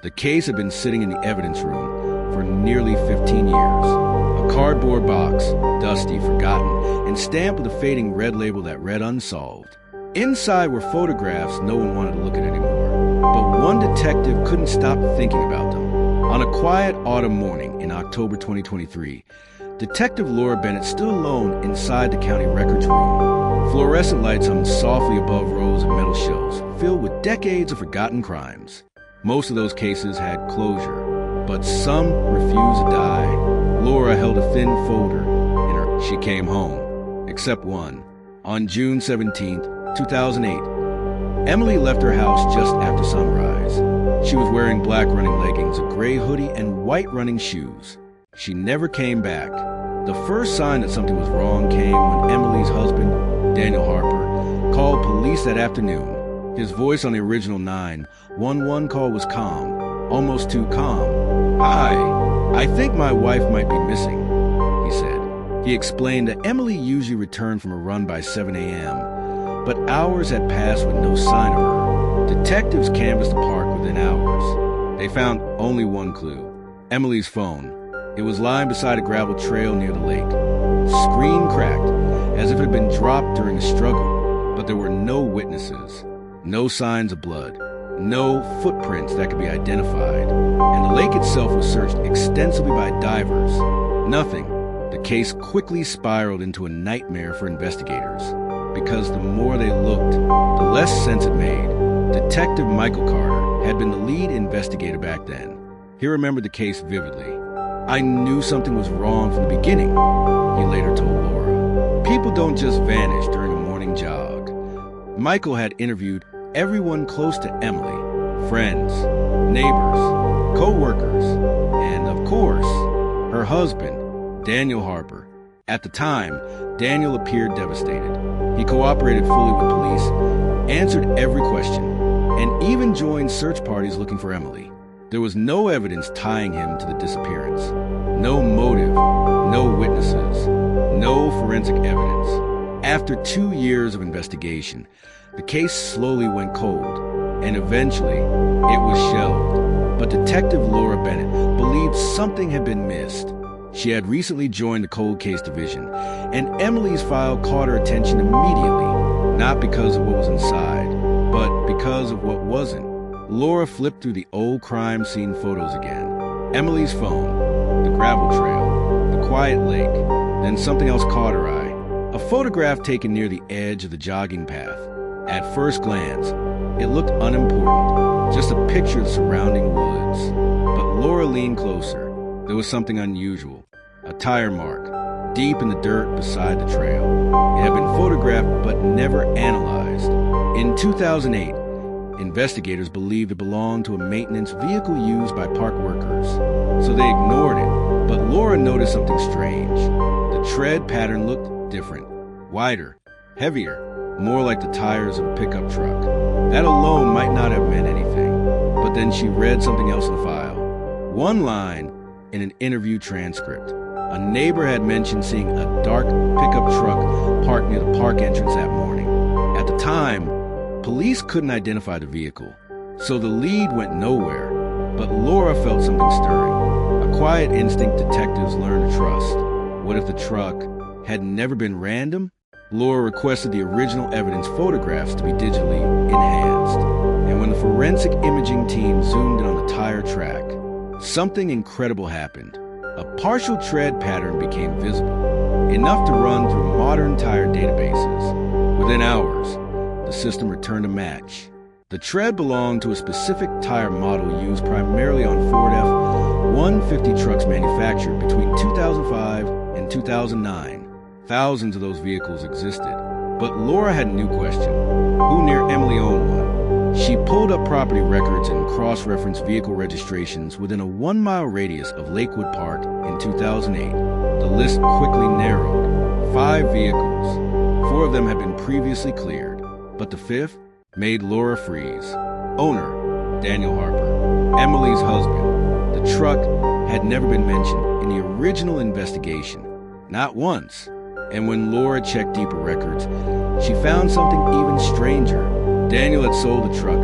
The case had been sitting in the evidence room for nearly 15 years. A cardboard box, dusty, forgotten, and stamped with a fading red label that read unsolved. Inside were photographs no one wanted to look at anymore, but one detective couldn't stop thinking about them. On a quiet autumn morning in October 2023, Detective Laura Bennett stood alone inside the county records room. Fluorescent lights hung softly above rows of metal shelves filled with decades of forgotten crimes. Most of those cases had closure, but some refused to die. Laura held a thin folder in her. She came home, except one. On June 17, 2008, Emily left her house just after sunrise. She was wearing black running leggings, a gray hoodie, and white running shoes. She never came back. The first sign that something was wrong came when Emily's husband, Daniel Harper, called police that afternoon. His voice on the original 911 call was calm, almost too calm. "Hi, I think my wife might be missing," he said. He explained that Emily usually returned from a run by 7 a.m., but hours had passed with no sign of her. Detectives canvassed the park within hours. They found only one clue: Emily's phone. It was lying beside a gravel trail near the lake. Screen cracked, as if it had been dropped during a struggle, but there were no witnesses. No signs of blood, no footprints that could be identified, and the lake itself was searched extensively by divers. Nothing. The case quickly spiraled into a nightmare for investigators, because the more they looked, the less sense it made. Detective Michael Carter had been the lead investigator back then. He remembered the case vividly. "I knew something was wrong from the beginning," he later told Laura. "People don't just vanish during a morning jog." Michael had interviewed everyone close to Emily: friends, neighbors, co-workers, and of course, her husband, Daniel Harper. At the time, Daniel appeared devastated. He cooperated fully with police, answered every question, and even joined search parties looking for Emily. There was no evidence tying him to the disappearance. No motive, no witnesses, no forensic evidence. After 2 years of investigation, the case slowly went cold, and eventually it was shelved. But Detective Laura Bennett believed something had been missed. She had recently joined the Cold Case Division, and Emily's file caught her attention immediately, not because of what was inside, but because of what wasn't. Laura flipped through the old crime scene photos again. Emily's phone, the gravel trail, the quiet lake, then something else caught her eye. A photograph taken near the edge of the jogging path. At first glance, it looked unimportant, just a picture of the surrounding woods. But Laura leaned closer. There was something unusual, a tire mark, deep in the dirt beside the trail. It had been photographed but never analyzed. In 2008, investigators believed it belonged to a maintenance vehicle used by park workers, so they ignored it. But Laura noticed something strange. The tread pattern looked different, wider, heavier, more like the tires of a pickup truck. That alone might not have meant anything, but then she read something else in the file. One line in an interview transcript. A neighbor had mentioned seeing a dark pickup truck parked near the park entrance that morning. At the time, police couldn't identify the vehicle, so the lead went nowhere. But Laura felt something stirring, a quiet instinct detectives learn to trust. What if the truck had never been random? Laura requested the original evidence photographs to be digitally enhanced. And when the forensic imaging team zoomed in on the tire track, something incredible happened. A partial tread pattern became visible, enough to run through modern tire databases. Within hours, the system returned a match. The tread belonged to a specific tire model used primarily on Ford F-150 trucks manufactured between 2005 and 2009. Thousands of those vehicles existed. But Laura had a new question. Who near Emily owned one? She pulled up property records and cross-referenced vehicle registrations within a 1-mile radius of Lakewood Park in 2008. The list quickly narrowed. 5 vehicles. 4 of them had been previously cleared, but the 5th made Laura freeze. Owner, Daniel Harper. Emily's husband. The truck had never been mentioned in the original investigation. Not once. And when Laura checked deeper records, she found something even stranger. Daniel had sold the truck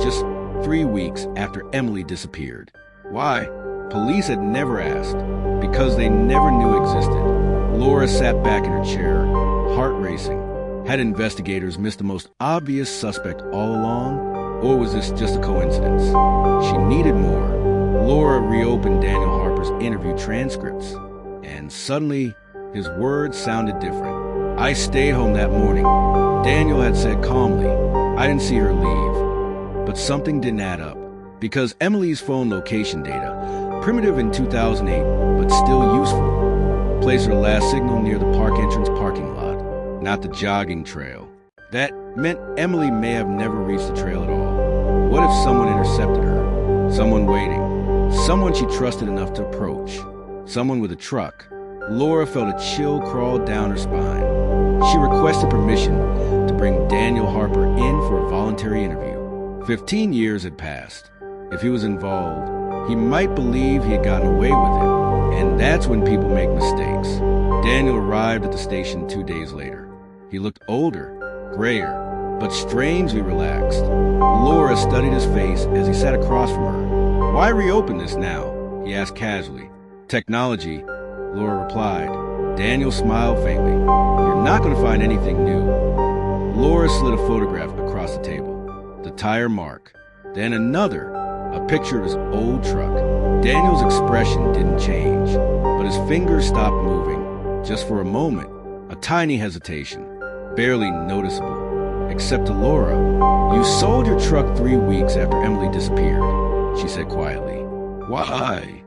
just 3 weeks after Emily disappeared. Why? Police had never asked, because they never knew existed. Laura sat back in her chair, heart racing. Had investigators missed the most obvious suspect all along, or was this just a coincidence? She needed more. Laura reopened Daniel Harper's interview transcripts, and suddenly, his words sounded different. I stayed home that morning. Daniel had said calmly, I didn't see her leave. But something didn't add up, because Emily's phone location data, primitive in 2008, but still useful, placed her last signal near the park entrance parking lot, not the jogging trail. That meant Emily may have never reached the trail at all. What if someone intercepted her? Someone waiting. Someone she trusted enough to approach. Someone with a truck. Laura felt a chill crawl down her spine. She requested permission to bring Daniel Harper in for a voluntary interview. 15 years had passed. If he was involved, he might believe he had gotten away with it. And that's when people make mistakes. Daniel arrived at the station 2 days later. He looked older, grayer, but strangely relaxed. Laura studied his face as he sat across from her. Why reopen this now? He asked casually. Technology, Laura replied. Daniel smiled faintly. You're not going to find anything new. Laura slid a photograph across the table. The tire mark. Then another, a picture of his old truck. Daniel's expression didn't change, but his fingers stopped moving. Just for a moment, a tiny hesitation, barely noticeable, except to Laura. You sold your truck 3 weeks after Emily disappeared, she said quietly. Why?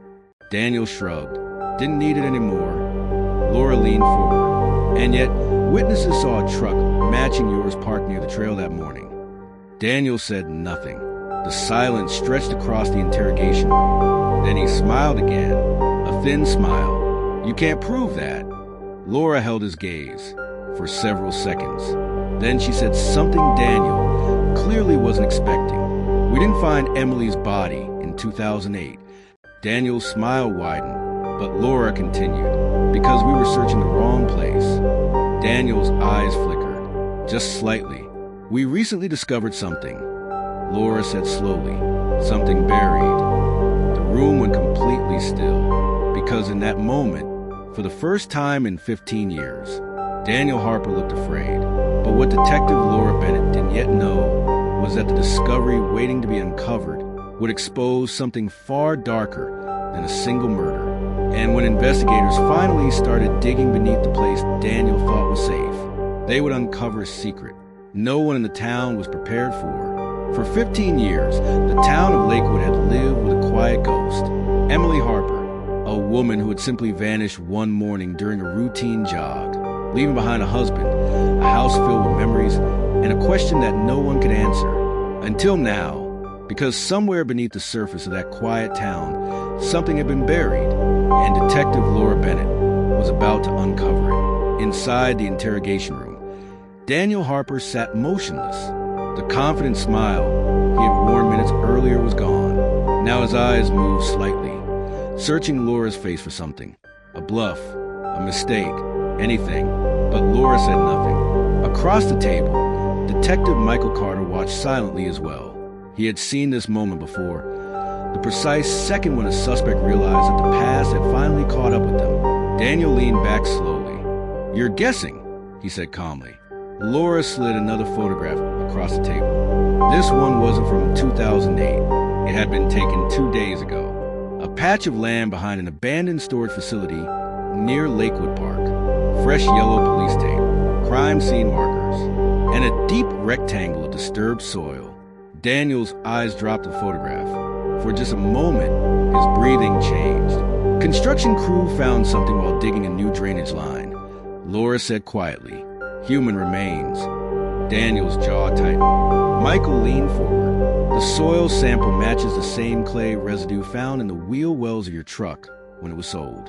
Daniel shrugged. Didn't need it anymore. Laura leaned forward. And yet, witnesses saw a truck matching yours parked near the trail that morning. Daniel said nothing. The silence stretched across the interrogation room. Then he smiled again, a thin smile. You can't prove that. Laura held his gaze for several seconds. Then she said something Daniel clearly wasn't expecting. We didn't find Emily's body in 2008. Daniel's smile widened, but Laura continued, because we were searching the wrong place. Daniel's eyes flickered, just slightly. We recently discovered something, Laura said slowly, something buried. The room went completely still, because in that moment, for the first time in 15 years, Daniel Harper looked afraid. But what Detective Laura Bennett didn't yet know was that the discovery waiting to be uncovered would expose something far darker than a single murder. And when investigators finally started digging beneath the place Daniel thought was safe, they would uncover a secret no one in the town was prepared for. For 15 years, the town of Lakewood had lived with a quiet ghost, Emily Harper, a woman who had simply vanished one morning during a routine jog, leaving behind a husband, a house filled with memories, and a question that no one could answer. Until now, because somewhere beneath the surface of that quiet town, something had been buried, and Detective Laura Bennett was about to uncover it. Inside the interrogation room, Daniel Harper sat motionless. The confident smile he had worn minutes earlier was gone. Now his eyes moved slightly, searching Laura's face for something. A bluff, a mistake, anything. But Laura said nothing. Across the table, Detective Michael Carter watched silently as well. He had seen this moment before, the precise second when a suspect realized that the past had finally caught up with them. Daniel leaned back slowly. You're guessing, he said calmly. Laura slid another photograph across the table. This one wasn't from 2008. It had been taken 2 days ago. A patch of land behind an abandoned storage facility near Lakewood Park. Fresh yellow police tape, crime scene markers, and a deep rectangle of disturbed soil. Daniel's eyes dropped the photograph. For just a moment, his breathing changed. Construction crew found something while digging a new drainage line. Laura said quietly, human remains. Daniel's jaw tightened. Michael leaned forward. The soil sample matches the same clay residue found in the wheel wells of your truck when it was sold.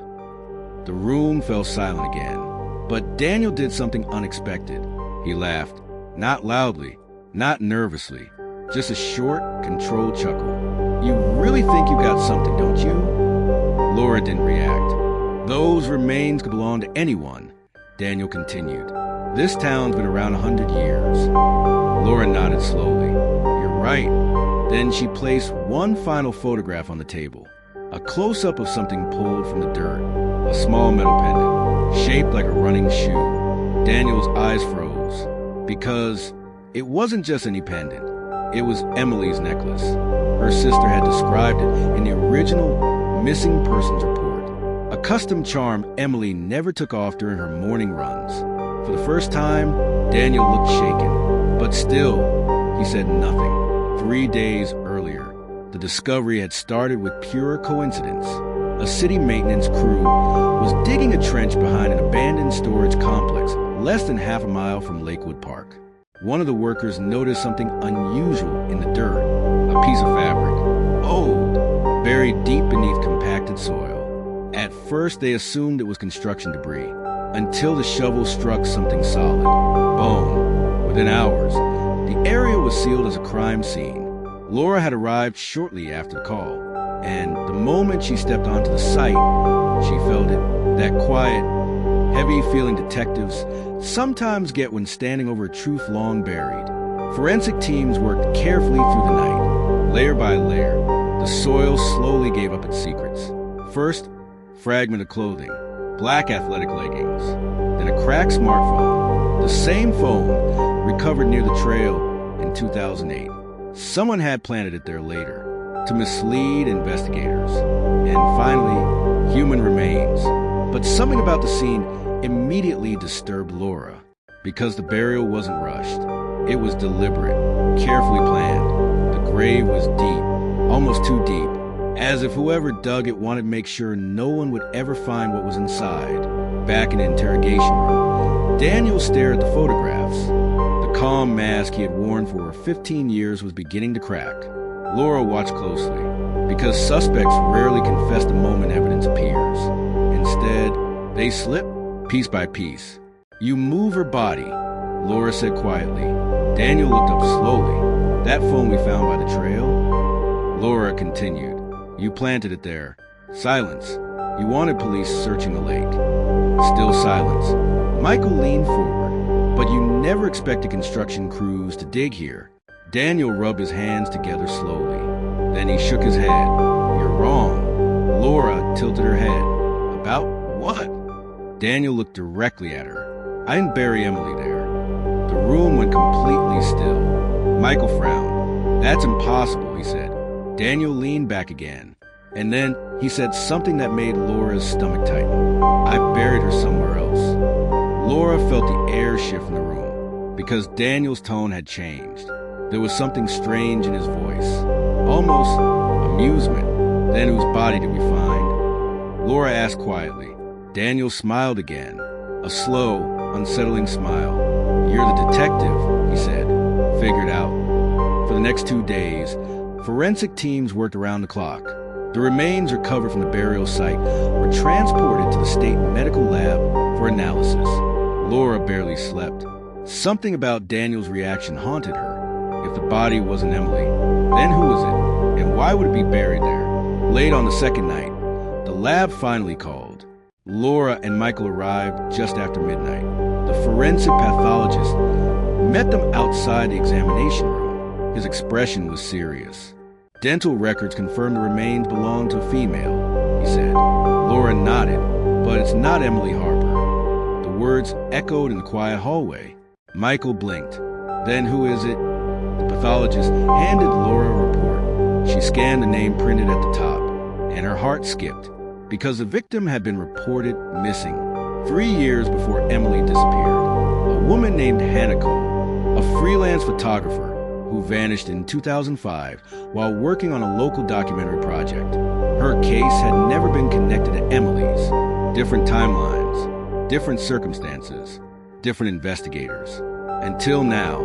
The room fell silent again, but Daniel did something unexpected. He laughed, not loudly, not nervously, just a short, controlled chuckle. You really think you got something, don't you? Laura didn't react. Those remains could belong to anyone, Daniel continued. This town's been around 100 years. Laura nodded slowly. You're right. Then she placed one final photograph on the table. A close-up of something pulled from the dirt. A small metal pendant, shaped like a running shoe. Daniel's eyes froze, because it wasn't just any pendant. It was Emily's necklace. Her sister had described it in the original missing persons report. A custom charm Emily never took off during her morning runs. For the first time, Daniel looked shaken. But still, he said nothing. 3 days earlier, the discovery had started with pure coincidence. A city maintenance crew was digging a trench behind an abandoned storage complex less than half a mile from Lakewood Park. One of the workers noticed something unusual in the dirt, a piece of fabric, old, buried deep beneath compacted soil. At first, they assumed it was construction debris, until the shovel struck something solid, bone. Within hours, the area was sealed as a crime scene. Laura had arrived shortly after the call, and the moment she stepped onto the site, she felt it, that quiet, heavy feeling detectives sometimes get when standing over a truth long buried. Forensic teams worked carefully through the night. Layer by layer, the soil slowly gave up its secrets. First, fragment of clothing, black athletic leggings, then a cracked smartphone, the same phone recovered near the trail in 2008. Someone had planted it there later to mislead investigators. And finally, human remains. But something about the scene immediately disturbed Laura, because the burial wasn't rushed. It was deliberate, carefully planned. The grave was deep, almost too deep, as if whoever dug it wanted to make sure no one would ever find what was inside. Back in the interrogation room, Daniel stared at the photographs. The calm mask he had worn for over 15 years was beginning to crack. Laura watched closely, because suspects rarely confess the moment evidence appears. Instead, they slip piece by piece. "You move her body," Laura said quietly. Daniel looked up slowly. "That phone we found by the trail?" Laura continued. "You planted it there. Silence. You wanted police searching the lake." Still silence. Michael leaned forward. "But you never expected construction crews to dig here." Daniel rubbed his hands together slowly. Then he shook his head. "You're wrong." Laura tilted her head. "About what?" Daniel looked directly at her. "I didn't bury Emily there." The room went completely still. Michael frowned. "That's impossible," he said. Daniel leaned back again. And then he said something that made Laura's stomach tighten. "I buried her somewhere else." Laura felt the air shift in the room, because Daniel's tone had changed. There was something strange in his voice, almost amusement. "Then whose body did we find?" Laura asked quietly. Daniel smiled again, a slow, unsettling smile. "You're the detective," he said. "Figured out." For the next 2 days, forensic teams worked around the clock. The remains recovered from the burial site were transported to the state medical lab for analysis. Laura barely slept. Something about Daniel's reaction haunted her. If the body wasn't Emily, then who was it? And why would it be buried there? Late on the second night, the lab finally called. Laura and Michael arrived just after midnight. The forensic pathologist met them outside the examination room. His expression was serious. "Dental records confirm the remains belong to a female," he said. Laura nodded. "But it's not Emily Harper." The words echoed in the quiet hallway. Michael blinked. "Then who is it?" The pathologist handed Laura a report. She scanned the name printed at the top, and her heart skipped, because the victim had been reported missing 3 years before Emily disappeared. A woman named Hannah Cole, a freelance photographer who vanished in 2005 while working on a local documentary project. Her case had never been connected to Emily's. Different timelines, different circumstances, different investigators. Until now.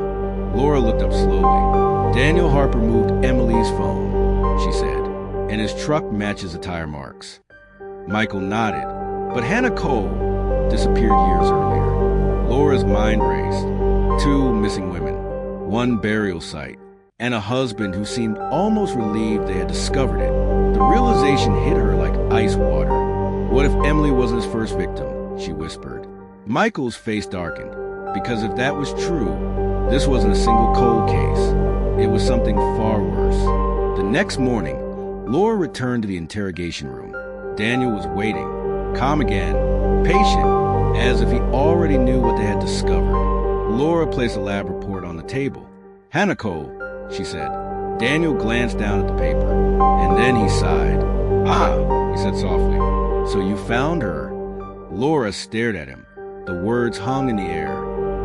Laura looked up slowly. "Daniel Harper moved Emily's phone," she said, "and his truck matches the tire marks." Michael nodded. "But Hannah Cole disappeared years earlier." Laura's mind raced. 2 missing women, 1 burial site, and a husband who seemed almost relieved they had discovered it. The realization hit her like ice water. What if Emily wasn't his first victim? She whispered. Michael's face darkened, because if that was true, this wasn't a single cold case. it was something far worse. The next morning, Laura returned to the interrogation room. Daniel was waiting, calm again, patient, as if he already knew what they had discovered. Laura placed a lab report on the table. "Hanako," she said. Daniel glanced down at the paper, and then he sighed. "Ah," he said softly. "So you found her?" Laura stared at him. The words hung in the air.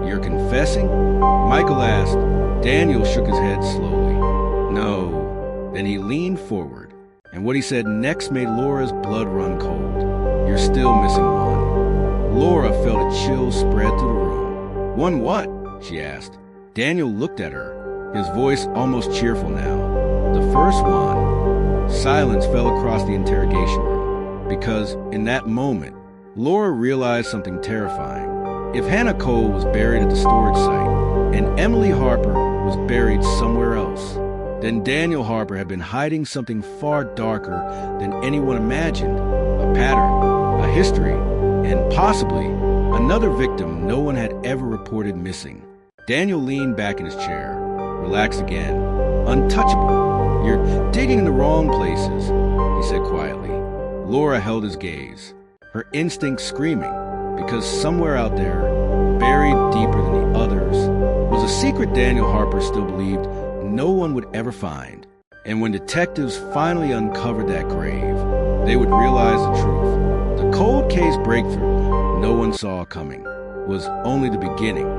"You're confessing?" Michael asked. Daniel shook his head slowly. "No." Then he leaned forward, and what he said next made Laura's blood run cold. "You're still missing one." Laura felt a chill spread through the room. "One what?" she asked. Daniel looked at her, his voice almost cheerful now. "The first one." Silence fell across the interrogation room, because in that moment, Laura realized something terrifying. If Hannah Cole was buried at the storage site, and Emily Harper was buried somewhere else, then Daniel Harper had been hiding something far darker than anyone imagined. A pattern, a history, and possibly another victim no one had ever reported missing. Daniel leaned back in his chair, relaxed again. "Untouchable. You're digging in the wrong places," he said quietly. Laura held his gaze, her instincts screaming, because somewhere out there, buried deeper than the others, was a secret Daniel Harper still believed no one would ever find. And when detectives finally uncovered that grave, they would realize the truth. The cold case breakthrough no one saw coming was only the beginning.